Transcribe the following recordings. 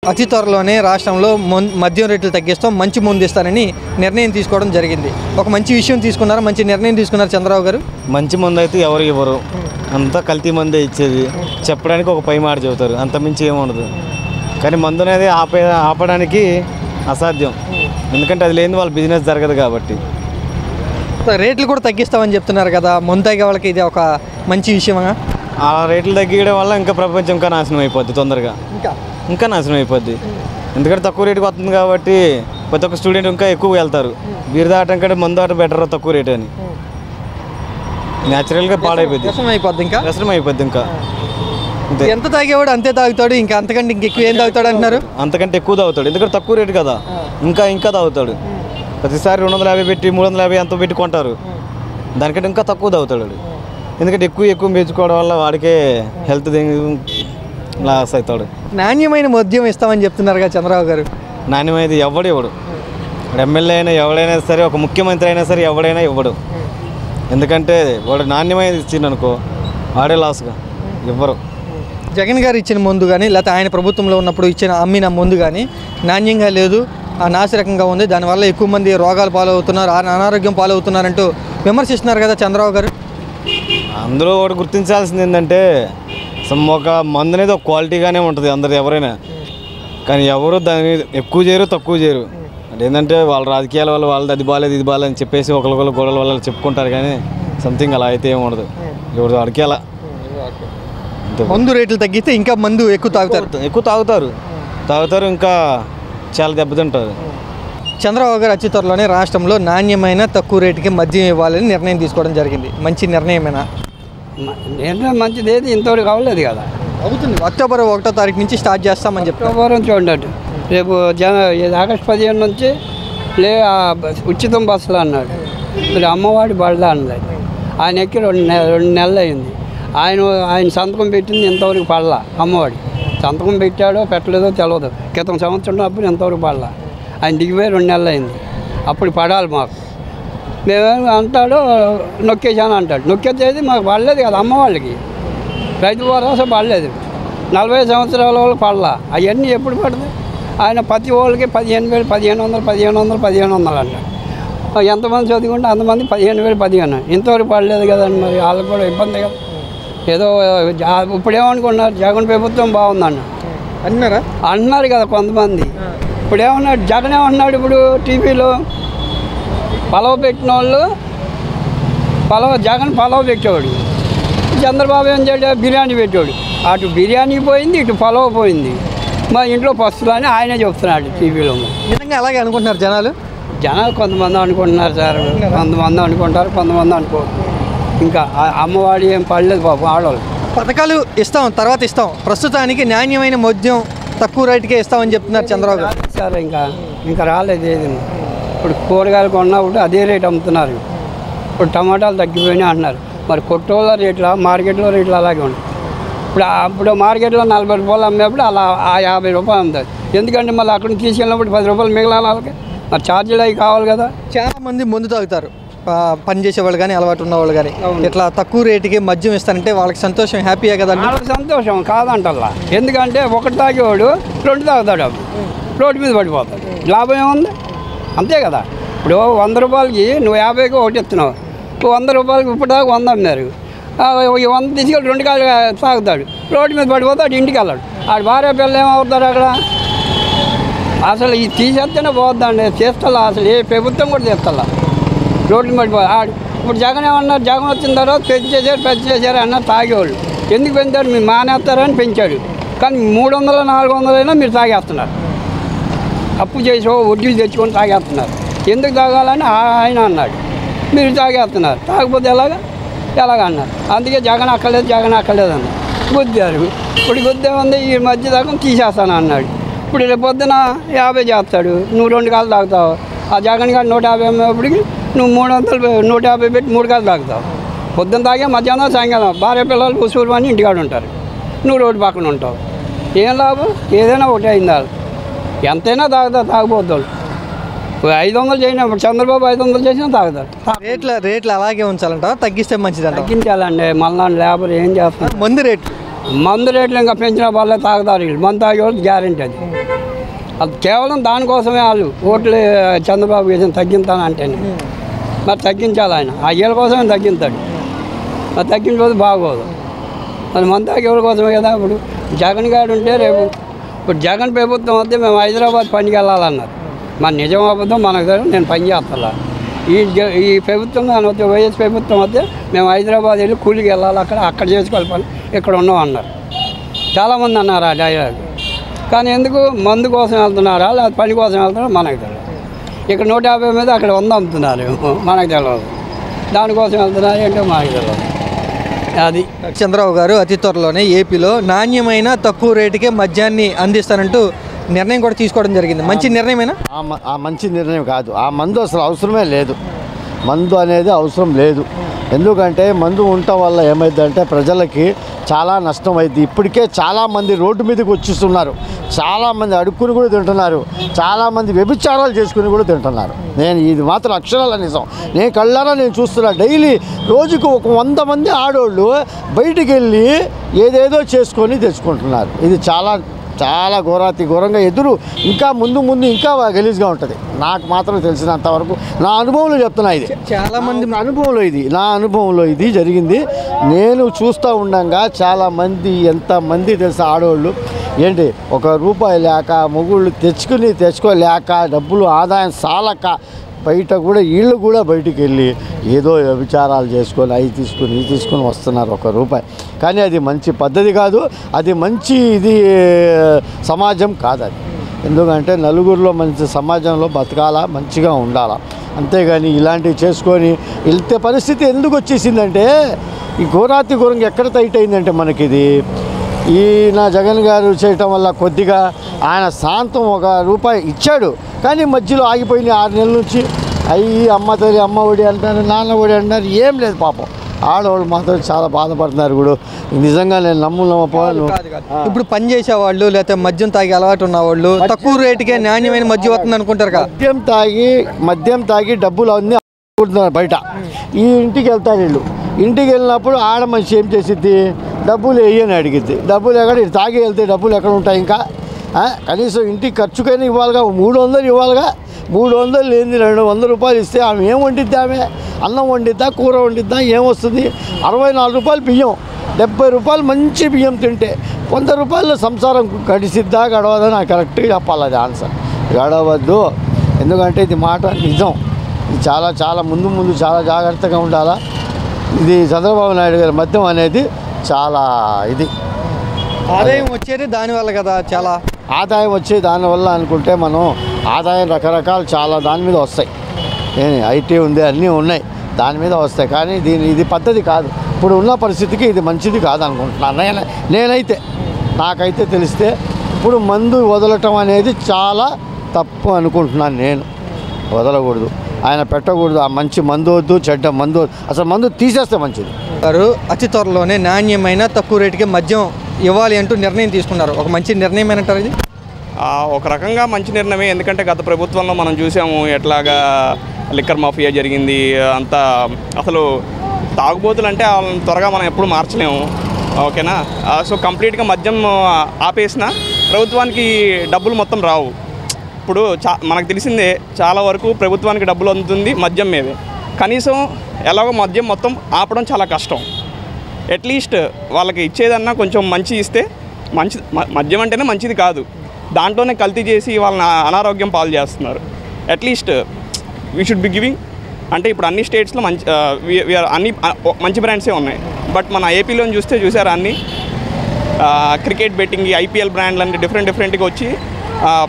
అతి త్వరలోనే రాష్ట్రంలో మద్యం రేట్లు తగ్గిస్తాం, మంచి ముందు ఇస్తానని నిర్ణయం తీసుకోవడం జరిగింది. ఒక మంచి విషయం తీసుకున్నారు, మంచి నిర్ణయం తీసుకున్నారు చంద్రబాబు గారు. మంచి మందు అయితే ఎవరు ఇవ్వరు, అంతా కల్తీ మందే ఇచ్చేది. చెప్పడానికి ఒక పై మాట చెబుతారు, అంతమించి ఏముండదు. కానీ మందు అనేది ఆపడానికి అసాధ్యం, ఎందుకంటే అది లేని వాళ్ళ బిజినెస్ జరగదు కాబట్టి. రేట్లు కూడా తగ్గిస్తామని చెప్తున్నారు కదా, ముందు తాగే వాళ్ళకి ఇది ఒక మంచి విషయమా? ఆ రేట్లు తగ్గియడం వల్ల ఇంకా ప్రపంచం ఇంకా నాశనం అయిపోద్ది, తొందరగా ఇంకా నాశనం అయిపోద్ది. ఎందుకంటే తక్కువ రేటుకి వస్తుంది కాబట్టి ప్రతి ఒక్క స్టూడెంట్ ఇంకా ఎక్కువ వెళ్తారు. బీరు దాటం కంటే మందు ఆట బెటర్ తక్కువ రేట్ అని. న్యాచురల్గా పాడైపోద్ది, వ్యసనం అయిపోద్ది. ఇంకా ఎంత తాగేవాడు అంతే తాగుతాడు, ఇంకా అంతకంటే ఇంకెక్కువ ఏం తాగుతాడు అంటున్నారు. అంతకంటే ఎక్కువ తాగుతాడు, ఎందుకంటే తక్కువ రేటు కదా, ఇంకా తాగుతాడు. ప్రతిసారి 250 పెట్టి 350 అంత పెట్టి కొంటారు, దానికంటే ఇంకా తక్కువ తాగుతాడు. ఎందుకంటే ఎక్కువ పెంచుకోవడం వల్ల వాడికే హెల్త్ లాస్ అవుతాడు. నాణ్యమైన మద్యం ఇస్తామని చెప్తున్నారు కదా చంద్రబాబు గారు. నాణ్యమైనది ఎవడు ఎమ్మెల్యే అయినా ఎవడైనా సరే, ఒక ముఖ్యమంత్రి అయినా సరే ఎవడైనా ఇవ్వడు. ఎందుకంటే వాడు నాణ్యమైనది ఇచ్చిండనుకో వాడే లాస్గా ఇవ్వరు. జగన్ గారు ఇచ్చిన మందు కానీ లేకపోతే ఆయన ప్రభుత్వంలో ఉన్నప్పుడు అమ్మిన మందు కానీ నాణ్యంగా లేదు, నాసిరకంగా ఉంది, దానివల్ల ఎక్కువ మంది రోగాలు పాలవుతున్నారు, అనారోగ్యం పాలవుతున్నారంటూ విమర్శిస్తున్నారు కదా చంద్రబాబు గారు. అందులో ఒకటి గుర్తించాల్సింది ఏంటంటే, ఒక మందు అనేది ఒక క్వాలిటీగానే ఉంటుంది అందరు ఎవరైనా, కానీ ఎవరు దాన్ని ఎక్కువ చేయరు తక్కువ చేయరు. అంటే ఏంటంటే వాళ్ళ రాజకీయాల వల్ల వాళ్ళది అది బాగాలేదు ఇది బాగాలేదు అని చెప్పేసి ఒకరికొకరు గొడవల వల్ల చెప్పుకుంటారు, కానీ సంథింగ్ అలా అయితే ఏమి ఉండదు. ఎవరు వాడికి అలా మందు రేట్లు తగ్గితే ఇంకా మందు ఎక్కువ తాగుతారు, ఇంకా చాలా దెబ్బతింటారు. చంద్రబాబు గారు అతి త్వరలోనే రాష్ట్రంలో నాణ్యమైన తక్కువ రేటుకి మద్యం ఇవ్వాలని నిర్ణయం తీసుకోవడం జరిగింది. మంచి నిర్ణయమేనా? నిర్ణయం మంచిది, ఏది ఇంతవరకు అవ్వలేదు కదా. అవుతుంది. అక్టోబర్ 1వ తారీఖు నుంచి స్టార్ట్ చేస్తామని చెప్పి అక్టోబర్ చూడండి, రేపు ఆగస్టు 15 నుంచి ఉచితం బస్సులు అన్నాడు. మరి అమ్మవాడి బళ్ళ అన్నది, ఆయన ఎక్కి 2 నెలలు అయింది. ఆయన సంతకం పెట్టింది ఇంతవరకు పడలా. అమ్మవాడి సంతకం పెట్టాడో పెట్టలేదో తెలియదు. క్రితం సంవత్సరం అప్పుడు ఇంతవరకు పడలా. ఆయన దిగిపోయి 2 నెలలు అయింది, అప్పుడు పడాలి మాకు. మేమేమి అంటాడో నొక్కేసాను అంటాడు, నొక్కేసేది మాకు పడలేదు కదా. అమ్మవాళ్ళకి రైతు భరోసా పడలేదు, 40 సంవత్సరాల వాళ్ళు పడలా. అవన్నీ ఎప్పుడు పడదు? ఆయన ప్రతి వాళ్ళకి 15,000 1500 అంటాడు. ఎంతమంది చదువుకుంటే అంతమంది 15,000 ఇంతవరకు పడలేదు కదండి. మరి వాళ్ళకి కూడా ఇబ్బంది కదా. ఏదో ఇప్పుడు ఏమనుకున్నారు, జగన్ ప్రభుత్వం బాగుందన్న అంటున్నారు కదా కొంతమంది. ఇప్పుడు ఏమన్నాడు జగన్, ఏమన్నాడు ఇప్పుడు టీవీలో పలవ పెట్టిన వాళ్ళు జగన్ పలవ పెట్టేవాడు, చంద్రబాబు ఏం చేయడు బిర్యానీ పెట్టాడు. అటు బిర్యానీ పోయింది, ఇటు పలవ పోయింది. మా ఇంట్లో పస్తులు అని ఆయనే చెప్తున్నాడు టీవీలో. నిజంగా అలాగే అనుకుంటున్నారు జనాలు కొంతమంది అనుకుంటున్నారు సార్, కొంతమంది అనుకుంటారు, కొంతమంది అనుకోరు. ఇంకా అమ్మవాడి ఏం పడలేదు పాపం ఆడవాళ్ళు. పథకాలు ఇస్తాం, తర్వాత ఇస్తాం, ప్రస్తుతానికి నాణ్యమైన మద్యం తక్కువ రేటుకే ఇస్తామని చెప్తున్నారు చంద్రబాబు గారు. సార్ ఇంకా రాలేదు ఏది. ఇప్పుడు కూరగాయలు కొన్నప్పుడు అదే రేటు అమ్ముతున్నారు. ఇప్పుడు టమాటాలు తగ్గిపోయినాయి అంటున్నారు. మరి కొట్టోళ్ళ రేట్ల మార్కెట్లో రేట్లు అలాగే ఉంటాయి. ఇప్పుడు మార్కెట్లో 40 రూపాయలు అమ్మేప్పుడు అలా 50 రూపాయలు అమ్ముతారు. ఎందుకంటే మళ్ళీ అక్కడ నుంచి తీసుకెళ్ళినప్పుడు 10 రూపాయలు మిగలాలి వాళ్ళకి. మరి ఛార్జీలు అవి కావాలి కదా. చాలామంది ముందు తాగుతారు, పనిచేసే వాళ్ళు కానీ అలవాటు ఉన్న వాళ్ళు కానీ. ఇట్లా తక్కువ రేటుకి మద్యం ఇస్తారంటే వాళ్ళకి సంతోషం, హ్యాపీయే కదా. వాళ్ళకి సంతోషం కాదంటల్లా. ఎందుకంటే ఒకటి తాగేవాడు 2 తాగుతాడు, రోడ్డు మీద పడిపోతాడు. లాభం ఏముంది? అంతే కదా. ఇప్పుడు 100 రూపాయలకి నువ్వు 50కి ఒకటి ఇస్తున్నావు, 100 రూపాయలకి ఇప్పుడు దాకా 100 అమ్మారు. 100 తీసుకెళ్ళి 2 కాళ్ళు తాగుతాడు, రోడ్డు మీద పడిపోతాడు, ఇంటికి వెళ్ళాడు. ఆడు భార్య పిల్లలు ఏమవుతాడు అక్కడ? అసలు ఇది తీసేస్తేనే పోద్దండి, చేస్తల్లా. అసలు ఏ ప్రభుత్వం కూడా చేస్తల్లా, రోడ్లు పడిపోయి ఆడు. ఇప్పుడు జగన్ ఏమన్నారు, జగన్ వచ్చిన తర్వాత పెంచేశారు అన్నారు. తాగేవాళ్ళు ఎందుకు పెంచారు? మీరు మానేస్తారని పెంచాడు. కానీ 300 400 అయినా మీరు తాగేస్తున్నారు. అప్పు చేసి వడ్డీలు తెచ్చుకొని తాగేస్తున్నారు. ఎందుకు తాగాలని ఆయన అన్నాడు, మీరు తాగేస్తున్నారు. తాగకపోతే ఎలాగ అన్నారు. అందుకే జగన్ అక్కర్లేదు అన్నారు. గుద్దారు. ఇప్పుడు గుద్దేముంది, ఈ మధ్య దాకా తీసేస్తాను అన్నాడు. ఇప్పుడు రేపు పొద్దున 50 చేస్తాడు, నువ్వు 2 కాళ్ళు తాగుతావు. ఆ జగన్ గారు 150 అమ్మేప్పటికి నువ్వు 300 150 పెట్టి 3 కాళ్ళు తాగుతావు. పొద్దున్న తాగే మధ్యాహ్నం సాయంకాలం భార్య పిల్లలు ఉసూరు అని ఇంటికాడ ఉంటారు, నువ్వు రోడ్డు పక్కన ఉంటావు. ఏం లాభం? ఏదైనా ఒకటి అయిందా? ఎంతైనా తాగబోద్దు. 500 చేసినప్పుడు చంద్రబాబు 500 చేసినా తాగుతారు. రేట్లు అలాగే ఉంచాలంట, తగ్గిస్తే మంచిది. తగ్గించాలండి. మళ్ళీ లేబర్ ఏం చేస్తారు? మందు రేట్లు ఇంకా పెంచిన వాళ్ళే తాగుతారు. వీళ్ళు మందు తాగే వాళ్ళు గ్యారెంటీ అది. అది కేవలం దానికోసమే వాళ్ళు ఓట్లు చంద్రబాబు వేసిన తగ్గింతానంటే మరి తగ్గించాలి ఆయన ఆ ఏళ్ళ కోసమే తగ్గించాడు. మరి తగ్గించకపోతే బాగోదు. మరి మంతా ఎవరి కోసమే కదా. ఇప్పుడు జగన్ గారు ఉంటే రేపు ఇప్పుడు జగన్ ప్రభుత్వం వస్తే మేము హైదరాబాద్ పనికి వెళ్ళాలన్నారు. మరి నిజం అబద్ధం మనకు తెలియదు. నేను పని చేస్తా. ఈ ప్రభుత్వం కానీ వస్తే వైఎస్ ప్రభుత్వం వస్తే మేము హైదరాబాద్ వెళ్ళి కూలికి వెళ్ళాలి, అక్కడ చేసుకోవాలి పని, ఇక్కడ ఉన్నాం అన్నారు. చాలామంది అన్నారు ఆ డైలాగ్. కానీ ఎందుకు మందు కోసం వెళ్తున్నారా లేదా పని కోసం వెళ్తున్నారా మనకు తెలియదు. ఇక్కడ 150 మీద అక్కడ 100 అమ్ముతున్నారు, మనకు తెలియదు. దానికోసం వెళ్తున్నారు ఏంటో మనకు తెలియదు. అది చంద్రబాబు గారు అతి త్వరలోనే ఏపీలో నాణ్యమైన తక్కువ రేటుకే మద్యాన్ని అందిస్తానంటూ నిర్ణయం కూడా తీసుకోవడం జరిగింది. మంచి నిర్ణయమేనా? ఆ మంచి నిర్ణయం కాదు. ఆ మందు అసలు అవసరమే లేదు. మందు అనేది అవసరం లేదు. ఎందుకంటే మందు ఉండటం వల్ల ఏమైందంటే ప్రజలకి చాలా నష్టం అయింది. ఇప్పటికే చాలామంది రోడ్డు మీదకి వచ్చిస్తున్నారు. చాలామంది అడుక్కుని కూడా తింటున్నారు. చాలామంది వ్యభిచారాలు చేసుకుని కూడా తింటున్నారు. నేను ఇది మాత్రం అక్షరాల నిజం. నేను కళ్ళారా నేను చూస్తున్నా. డైలీ రోజుకు ఒక 100 మంది ఆడోళ్ళు బయటికి వెళ్ళి ఏదేదో చేసుకొని తెచ్చుకుంటున్నారు. ఇది చాలా చాలా ఘోరంగా ఇంకా ముందు ఇంకా గలీజ్గా ఉంటుంది. నాకు మాత్రం తెలిసినంతవరకు నా అనుభవంలో చెప్తున్నా. ఇది చాలామంది నా అనుభవంలో ఇది జరిగింది. నేను చూస్తూ ఉండగా చాలామంది ఎంతమంది తెలుసా ఆడవాళ్ళు ఏంటి ₹1 లేక మొగుళ్ళు తెచ్చుకోలేక డబ్బులు ఆదాయం సాలక బయట కూడా వీళ్ళు కూడా బయటికి వెళ్ళి ఏదో విచారాలు చేసుకొని అవి తీసుకొని వస్తున్నారు ₹1. కానీ అది మంచి పద్ధతి కాదు. అది మంచి సమాజం కాదు అది. ఎందుకంటే నలుగురిలో మంచి సమాజంలో బతకాలా, మంచిగా ఉండాలా. అంతేగాని ఇలాంటివి చేసుకొని వెళ్తే పరిస్థితి ఎందుకు వచ్చేసిందంటే ఈ ఘోరంగా ఎక్కడ టైట్ అయిందంటే మనకిది ఈయన జగన్ గారు చేయటం వల్ల కొద్దిగా ఆయన శాంతం ₹1 ఇచ్చాడు. కానీ మధ్యలో ఆగిపోయిన 6 నెలల నుంచి అమ్మ తల్లి అమ్మ ఒడి అంటారు, నాన్న ఒడి అంటారు. ఏం లేదు పాపం. ఆడవాళ్ళు మాత్రం చాలా బాధపడుతున్నారు. కూడా నిజంగా నేను నమ్మపోను. ఇప్పుడు పని చేసేవాళ్ళు లేకపోతే మద్యం తాగి అలవాటు ఉన్నవాళ్ళు తక్కువ రేటుకే నాణ్యమైన మద్యం వస్తుంది అనుకుంటారు కదా. మద్యం తాగి డబ్బులు అన్నీ అనుకుంటున్నారు బయట. ఈ ఇంటికి వెళ్తారు వీళ్ళు. ఇంటికి వెళ్ళినప్పుడు ఆడ మనిషి ఏం చేసిద్ది, డబ్బులు వేయని అడిగిద్ది. డబ్బులు ఎక్కడ తాగి వెళ్తే డబ్బులు ఎక్కడ ఉంటాయి? ఇంకా కనీసం ఇంటికి ఖర్చుకైనా ఇవ్వాలిగా. 300 ఇవ్వాలిగా. 300 లేని ₹200 ఇస్తే ఆమె ఏం వండిద్దా? ఆమె అన్నం వండిద్దా, కూర వండిద్దా? ఏమొస్తుంది? ₹64 బియ్యం, ₹70 మంచి బియ్యం తింటే ₹100 సంసారం గడవదా? నాకు కరెక్ట్గా చెప్పాలి అది ఆన్సర్. గడవద్దు. ఎందుకంటే ఇది మాట నిజం. ఇది చాలా ముందు చాలా జాగ్రత్తగా ఉండాలా. ఇది చంద్రబాబు నాయుడు గారి మద్యం అనేది చాలా ఆదాయం వచ్చేది దానివల్ల కదా. చాలా ఆదాయం వచ్చేది దానివల్ల అనుకుంటే మనం ఆదాయం రకరకాలు చాలా దాని మీద వస్తాయి. ఐటీ ఉంది, అన్నీ ఉన్నాయి, దాని మీద వస్తాయి. కానీ ఇది పద్ధతి కాదు. ఇప్పుడు ఉన్న పరిస్థితికి ఇది మంచిది కాదు అనుకుంటున్నాను నేనైతే. నాకైతే తెలిస్తే ఇప్పుడు మందు వదలటం అనేది చాలా తప్పు అనుకుంటున్నాను. నేను వదలకూడదు, ఆయన పెట్టకూడదు. ఆ మంచి మందు వద్దు, చెడ్డ మందు అసలు మందు తీసేస్తే మంచిది. అతి త్వరలోనే నాణ్యమైన తక్కువ రేటుకే మద్యం ఇవ్వాలి అంటూ నిర్ణయం తీసుకున్నారు. ఒక మంచి నిర్ణయం ఏమంటారు ఇది? ఒక రకంగా మంచి నిర్ణయమే. ఎందుకంటే గత ప్రభుత్వంలో మనం చూసాము ఎట్లాగా లిక్కర్ మాఫియా జరిగింది. అంతా అసలు తాగుబోతులు అంటే వాళ్ళని త్వరగా మనం ఎప్పుడు మార్చలేము. ఓకేనా? సో కంప్లీట్గా మద్యం ఆపేసిన ప్రభుత్వానికి డబ్బులు మొత్తం రావు. ఇప్పుడు మనకు తెలిసిందే చాలా వరకు ప్రభుత్వానికి డబ్బులు అందుతుంది మద్యం మీదే. కనీసం ఎలాగో మద్యం మొత్తం ఆపడం చాలా కష్టం. అట్లీస్ట్ వాళ్ళకి ఇచ్చేదన్నా కొంచెం మంచి ఇస్తే మద్యం అంటేనే మంచిది కాదు, దాంట్లోనే కల్తీ చేసి వాళ్ళని అనారోగ్యం పాలు చేస్తున్నారు. At least we should be giving. అంటే ఇప్పుడు అన్ని స్టేట్స్లో అన్ని మంచి బ్రాండ్సే ఉన్నాయి. బట్ మన ఏపీలో చూసారా అన్ని క్రికెట్ బెట్టింగ్, IPL బ్రాండ్లు అన్ని డిఫరెంట్గా వచ్చి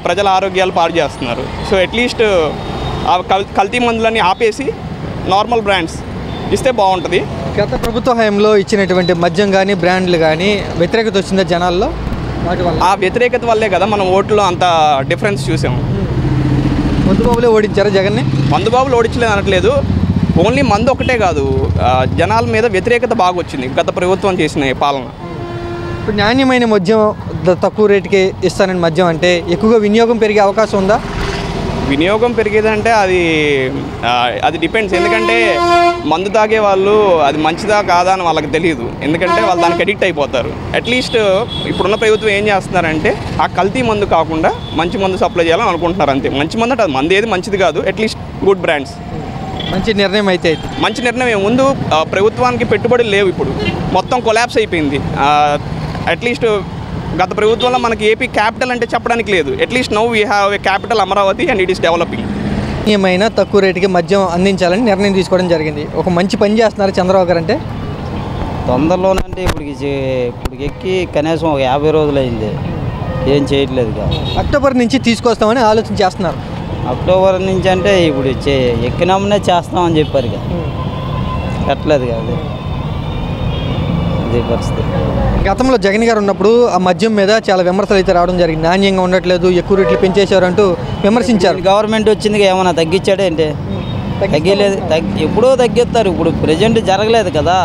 ప్రజల ఆరోగ్యాలు పాడు చేస్తున్నారు. సో అట్లీస్ట్ కల్తీ మందులన్నీ ఆపేసి నార్మల్ బ్రాండ్స్ ఇస్తే బాగుంటుంది. గత ప్రభుత్వ హయాంలో ఇచ్చినటువంటి మద్యం కానీ బ్రాండ్లు కానీ వ్యతిరేకత వచ్చిందా జనాల్లో? ఆ వ్యతిరేకత వల్లే కదా మనం ఓట్లో అంత డిఫరెన్స్ చూసాము. మందుబాబులే ఓడించారా జగన్ని? మందుబాబులు ఓడించలేదు అనట్లేదు. ఓన్లీ మందు ఒకటే కాదు, జనాల మీద వ్యతిరేకత బాగా వచ్చింది గత ప్రభుత్వం చేసిన పాలన. ఇప్పుడు నాణ్యమైన మద్యం తక్కువ రేటుకి ఇస్తానని మద్యం అంటే ఎక్కువగా వినియోగం పెరిగే అవకాశం ఉందా? వినియోగం పెరిగేదంటే అది డిపెండ్స్. ఎందుకంటే మందు తాగే వాళ్ళు అది మంచిదా కాదా అని వాళ్ళకి తెలియదు. ఎందుకంటే వాళ్ళు దానికి అడిక్ట్ అయిపోతారు. అట్లీస్ట్ ఇప్పుడున్న ప్రభుత్వం ఏం చేస్తున్నారంటే ఆ కల్తీ మందు కాకుండా మంచి మందు సప్లై చేయాలని అనుకుంటున్నారు అంతే. మంచి మందు అంటే అది మందు ఏది మంచిది కాదు, అట్లీస్ట్ గుడ్ బ్రాండ్స్. మంచి నిర్ణయం అయితే మంచి నిర్ణయం. ముందు ప్రభుత్వానికి పెట్టుబడులు లేవు, ఇప్పుడు మొత్తం కొలాప్స్ అయిపోయింది. అట్లీస్ట్ గత ప్రభుత్వంలో మనకి ఏపీ క్యాపిటల్ అంటే చెప్పడానికి లేదు. At least now we have a capital Amaravati and it is developing. ఏమైనా తక్కువ రేటుకి మద్యం అందించాలని నిర్ణయం తీసుకోవడం జరిగింది. ఒక మంచి పని చేస్తున్నారు చంద్రబాబు గారు అంటే. తొందరలోనంటే ఇప్పుడు ఎక్కి కనీసం ఒక 50 రోజులు అయింది, ఏం చేయట్లేదు. అక్టోబర్ నుంచి తీసుకొస్తామని ఆలోచన చేస్తున్నారు. అక్టోబర్ నుంచి అంటే ఇప్పుడు ఎక్కినామనే చేస్తామని చెప్పారు కదా, కట్టలేదు కాదు, అదే పరిస్థితి. గతంలో జగన్ గారు ఉన్నప్పుడు ఆ మద్యం మీద చాలా విమర్శలు అయితే రావడం జరిగింది. నాణ్యంగా ఉండట్లేదు, ఎక్కువ రేట్లు పెంచేశారు అంటూ విమర్శించారు. గవర్నమెంట్ వచ్చింది ఏమైనా తగ్గించాడేంటి? తగ్గలేదు, ఎప్పుడో తగ్గిస్తారు. ఇప్పుడు ప్రజెంట్ జరగలేదు కదా,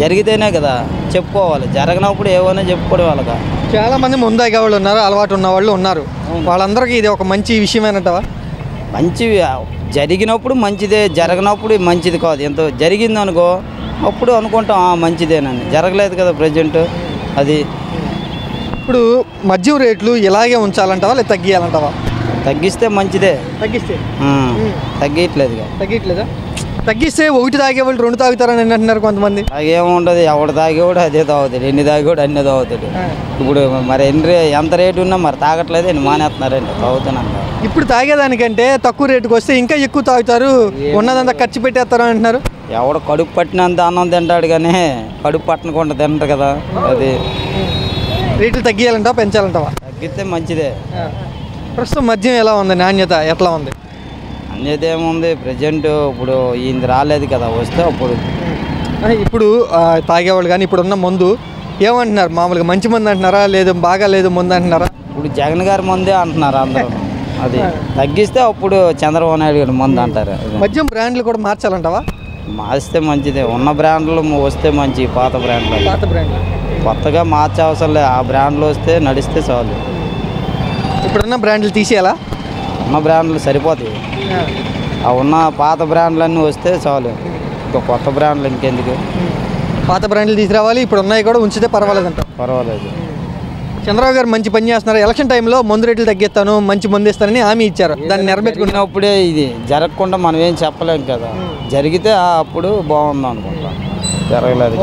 జరిగితేనే కదా చెప్పుకోవాలి. జరగనప్పుడు ఏమైనా చెప్పుకోవడం వాళ్ళక. చాలామంది ముందాగే వాళ్ళు ఉన్నారు, అలవాటు ఉన్న వాళ్ళు ఉన్నారు. వాళ్ళందరికీ ఇది ఒక మంచి విషయమేనంటవా? మంచి జరిగినప్పుడు మంచిదే, జరగనప్పుడు మంచిది కాదు. ఎంత జరిగిందనుకో అప్పుడు అనుకుంటాం మంచిదేనని. జరగలేదు కదా ప్రజెంట్. అది ఇప్పుడు మద్యం రేట్లు ఇలాగే ఉంచాలంటావా లేదా తగ్గియాలంటావా? తగ్గిస్తే మంచిదే. తగ్గిస్తే తగ్గట్లేదుగా. తగ్గిస్తే ఒకటి తాగేవాళ్ళు 2 తాగుతారని అంటున్నారు కొంతమంది. తాగేముండదు, ఎవడు తాగేవాడు అదే తాగుతాడు, ఎన్ని తాగేవాడు అన్నీ తాగుతాడు. ఇప్పుడు మరి ఎంత రేటు ఉన్నా మరి తాగట్లేదు, ఎన్ని మానేస్తున్నారండి, తాగుతానంట. ఇప్పుడు తాగేదానికంటే తక్కువ రేటుకి వస్తే ఇంకా ఎక్కువ తాగుతారు, ఉన్నదంతా ఖర్చు పెట్టేస్తారు అంటున్నారు. ఎవడు కడుపు పట్టినంత అన్నం తింటాడు కానీ కడుపు పట్టనకుండా తింటారు కదా. అది రేట్లు తగ్గియాలంటావా పెంచాలంటావా? తగ్గితే మంచిదే. ప్రస్తుతం మద్యం ఎలా ఉంది, నాణ్యత ఎట్లా ఉంది? నాణ్యత ఏముంది ప్రజెంట్, ఇప్పుడు ఈయన రాలేదు కదా, వస్తే అప్పుడు ఇప్పుడు తాగేవాళ్ళు కానీ ఇప్పుడున్న మందు ఏమంటున్నారు? మామూలుగా మంచి మందు అంటున్నారా, లేదు బాగా లేదు మందు అంటున్నారా? ఇప్పుడు జగన్ గారి మందే అంటున్నారు అందరూ. అది తగ్గిస్తే అప్పుడు చంద్రబాబు నాయుడు గారి మందు అంటారు. మద్యం బ్రాండ్లు కూడా మార్చాలంటావా? మార్చితే మంచిదే. ఉన్న బ్రాండ్లు వస్తే మంచి, పాత బ్రాండ్లు కొత్తగా మార్చే అవసరం లేదు. ఆ బ్రాండ్లు వస్తే నడిస్తే చాలు. ఇప్పుడున్న బ్రాండ్లు తీసేయాలా? ఉన్న బ్రాండ్లు సరిపోతాయి. ఆ ఉన్న పాత బ్రాండ్లన్నీ వస్తే చాలు, ఇంకా కొత్త బ్రాండ్లు ఇంకెందుకు. పాత బ్రాండ్లు తీసుకురావాలి, ఇప్పుడు ఉన్నాయి కూడా ఉంచితే పర్వాలేదంట. పర్వాలేదు. చంద్రబాబు గారు మంచి పని చేస్తున్నారు. ఎలక్షన్ టైంలో మందు రేట్లు తగ్గిస్తాను, మంచి మందు ఇస్తానని హామీ ఇచ్చారు. దాన్ని నెరవేర్చుకున్నప్పుడే ఇది జరగకుండా మనం ఏం చెప్పలేం కదా. జరిగితే అప్పుడు బాగుంది అనుకుంటా, జరగలేదు.